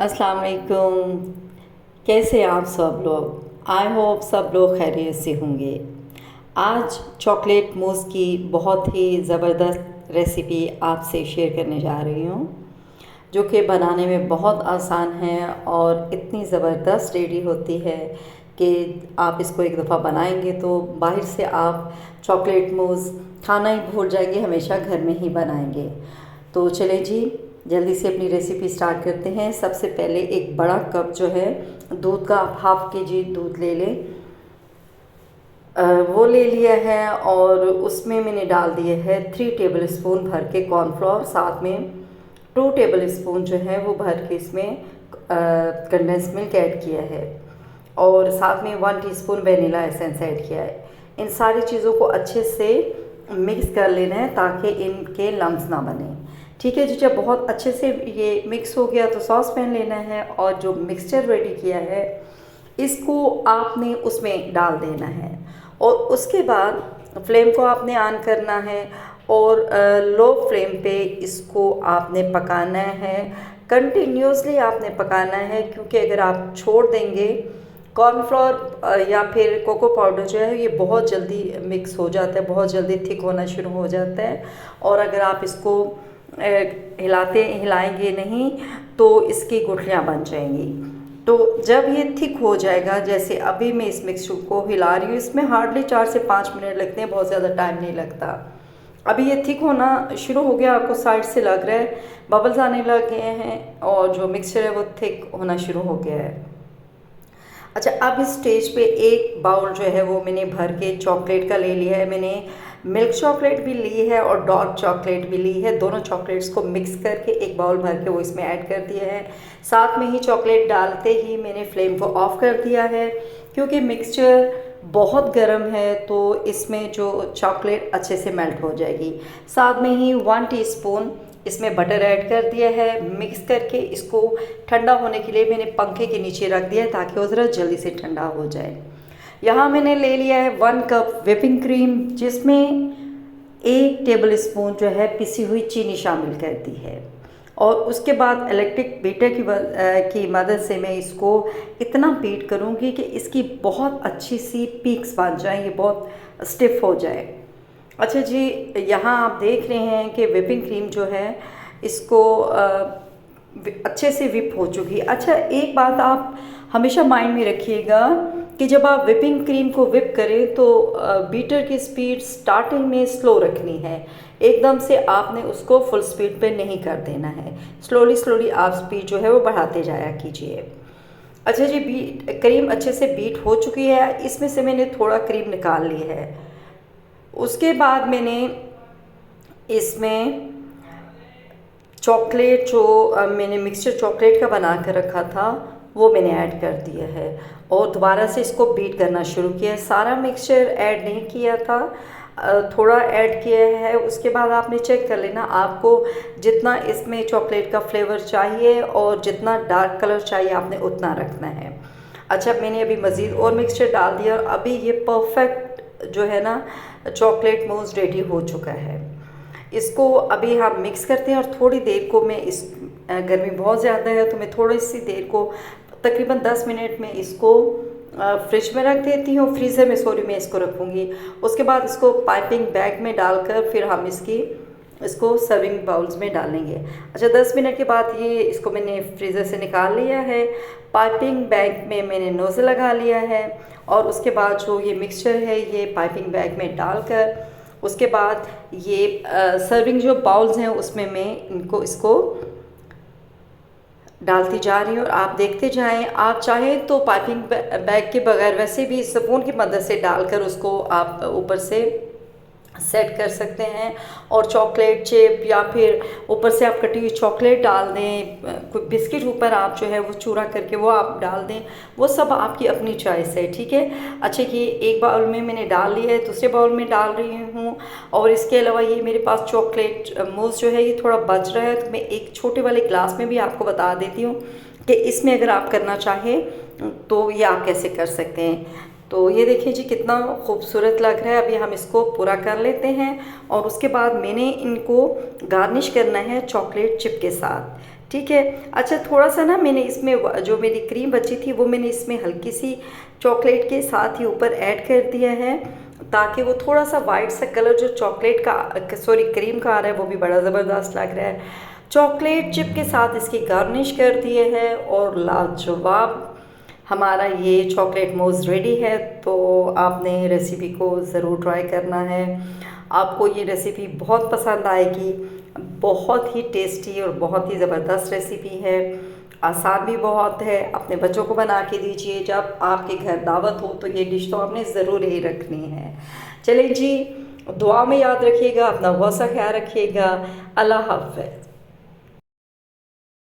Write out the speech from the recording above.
अस्सलाम वालेकुम। कैसे आप सब लोग? आई होप सब लोग खैरियत से होंगे। आज चॉकलेट मूस की बहुत ही ज़बरदस्त रेसिपी आपसे शेयर करने जा रही हूँ, जो कि बनाने में बहुत आसान है और इतनी ज़बरदस्त रेडी होती है कि आप इसको एक दफ़ा बनाएंगे तो बाहर से आप चॉकलेट मूस खाना ही भूल जाएंगे, हमेशा घर में ही बनाएंगे। तो चलें जी, जल्दी से अपनी रेसिपी स्टार्ट करते हैं। सबसे पहले एक बड़ा कप जो है दूध का, आप हाफ़ के जी दूध ले लें। वो ले लिया है और उसमें मैंने डाल दिए है 3 टेबल स्पून भर के कॉर्नफ्लोर, साथ में 2 टेबल स्पून जो है वो भर के इसमें कंडेंस मिल्क ऐड किया है और साथ में 1 टीस्पून वेनिला एसेंस ऐड किया है। इन सारी चीज़ों को अच्छे से मिक्स कर लेना है ताकि इनके लम्स ना बने। ठीक है जी, जब बहुत अच्छे से ये मिक्स हो गया तो सॉस पैन लेना है और जो मिक्सचर रेडी किया है इसको आपने उसमें डाल देना है और उसके बाद फ्लेम को आपने ऑन करना है और लो फ्लेम पे इसको आपने पकाना है। कंटिन्यूसली आपने पकाना है, क्योंकि अगर आप छोड़ देंगे कॉर्नफ्लोर या फिर कोको पाउडर जो है ये बहुत जल्दी मिक्स हो जाता है, बहुत जल्दी थिक होना शुरू हो जाता है और अगर आप इसको हिलाएंगे नहीं तो इसकी गुठलियाँ बन जाएंगी। तो जब ये थिक हो जाएगा, जैसे अभी मैं इस मिक्सचर को हिला रही हूँ, इसमें हार्डली 4 से 5 मिनट लगते हैं, बहुत ज़्यादा टाइम नहीं लगता। अभी ये थिक होना शुरू हो गया, आपको साइड से लग रहा है बबल्स आने लग गए हैं और जो मिक्सचर है वो थिक होना शुरू हो गया है। अच्छा, अब इस स्टेज पे एक बाउल जो है वो मैंने भर के चॉकलेट का ले लिया है। मैंने मिल्क चॉकलेट भी ली है और डार्क चॉकलेट भी ली है। दोनों चॉकलेट्स को मिक्स करके एक बाउल भर के वो इसमें ऐड कर दिया है। साथ में ही चॉकलेट डालते ही मैंने फ्लेम को ऑफ कर दिया है, क्योंकि मिक्सचर बहुत गर्म है तो इसमें जो चॉकलेट अच्छे से मेल्ट हो जाएगी। साथ में ही 1 टीस्पून इसमें बटर ऐड कर दिया है। मिक्स करके इसको ठंडा होने के लिए मैंने पंखे के नीचे रख दिया है ताकि वो ज़रा जल्दी से ठंडा हो जाए। यहाँ मैंने ले लिया है 1 कप व्हिपिंग क्रीम, जिसमें 1 टेबल स्पून जो है पिसी हुई चीनी शामिल कर दी है और उसके बाद इलेक्ट्रिक बीटर की मदद से मैं इसको इतना बीट करूँगी कि इसकी बहुत अच्छी सी पीक्स बन जाए, ये बहुत स्टिफ हो जाए। अच्छा जी, यहाँ आप देख रहे हैं कि व्हिपिंग क्रीम जो है इसको अच्छे से विप हो चुकी है। अच्छा, एक बात आप हमेशा माइंड में रखिएगा कि जब आप व्हिपिंग क्रीम को विप करें तो बीटर की स्पीड स्टार्टिंग में स्लो रखनी है, एकदम से आपने उसको फुल स्पीड पे नहीं कर देना है। स्लोली स्लोली आप स्पीड जो है वो बढ़ाते जाया कीजिए। अच्छा जी, क्रीम अच्छे से बीट हो चुकी है, इसमें से मैंने थोड़ा क्रीम निकाल ली है। उसके बाद मैंने इसमें चॉकलेट जो मैंने मिक्सचर चॉकलेट का बना कर रखा था वो मैंने ऐड कर दिया है और दोबारा से इसको बीट करना शुरू किया है। सारा मिक्सचर ऐड नहीं किया था, थोड़ा ऐड किया है। उसके बाद आपने चेक कर लेना आपको जितना इसमें चॉकलेट का फ्लेवर चाहिए और जितना डार्क कलर चाहिए आपने उतना रखना है। अच्छा, मैंने अभी मज़ीद और मिक्सचर डाल दिया और अभी ये परफेक्ट जो है ना चॉकलेट मूस रेडी हो चुका है। इसको अभी हम मिक्स करते हैं और थोड़ी देर को मैं इस गर्मी बहुत ज़्यादा है तो मैं थोड़ी सी देर को तकरीबन 10 मिनट में इसको फ्रिज में रख देती हूँ, फ्रीज़र में सॉरी मैं इसको रखूँगी। उसके बाद इसको पाइपिंग बैग में डालकर फिर हम इसको सर्विंग बाउल्स में डालेंगे। अच्छा, 10 मिनट के बाद ये इसको मैंने फ्रीज़र से निकाल लिया है। पाइपिंग बैग में मैंने नोज़ल लगा लिया है और उसके बाद जो ये मिक्सचर है ये पाइपिंग बैग में डालकर उसके बाद ये सर्विंग जो बाउल्स हैं उसमें मैं इसको डालती जा रही हूँ और आप देखते जाएं। आप चाहें तो पाइपिंग बैग के बगैर वैसे भी स्पून की मदद से डालकर उसको आप ऊपर से सेट कर सकते हैं और चॉकलेट चिप या फिर ऊपर से आप कटी हुई चॉकलेट डाल दें, कोई बिस्किट ऊपर आप जो है वो चूरा करके वो आप डाल दें, वो सब आपकी अपनी चॉइस है। ठीक है। अच्छा, कि एक बाउल में मैंने डाल लिया है, दूसरे बाउल में डाल रही हूँ और इसके अलावा ये मेरे पास चॉकलेट मूस जो है ये थोड़ा बच रहा है तो मैं एक छोटे वाले ग्लास में भी आपको बता देती हूँ कि इसमें अगर आप करना चाहें तो ये आप कैसे कर सकते हैं। तो ये देखिए जी कितना खूबसूरत लग रहा है। अभी हम इसको पूरा कर लेते हैं और उसके बाद मैंने इनको गार्निश करना है चॉकलेट चिप के साथ। ठीक है। अच्छा, थोड़ा सा ना मैंने इसमें जो मेरी क्रीम बची थी वो मैंने इसमें हल्की सी चॉकलेट के साथ ही ऊपर ऐड कर दिया है, ताकि वो थोड़ा सा वाइट सा कलर जो चॉकलेट का सॉरी क्रीम का आ रहा है वो भी बड़ा ज़बरदस्त लग रहा है। चॉकलेट चिप के साथ इसकी गार्निश कर दिए है और लाजवाब हमारा ये चॉकलेट मूस रेडी है। तो आपने रेसिपी को ज़रूर ट्राई करना है, आपको ये रेसिपी बहुत पसंद आएगी। बहुत ही टेस्टी और बहुत ही ज़बरदस्त रेसिपी है, आसान भी बहुत है। अपने बच्चों को बना के दीजिए, जब आपके घर दावत हो तो ये डिश तो आपने ज़रूर ही रखनी है। चलिए जी, दुआ में याद रखिएगा, अपना बहुत सा ख्याल रखिएगा। अल्लाह हाफ़िज़।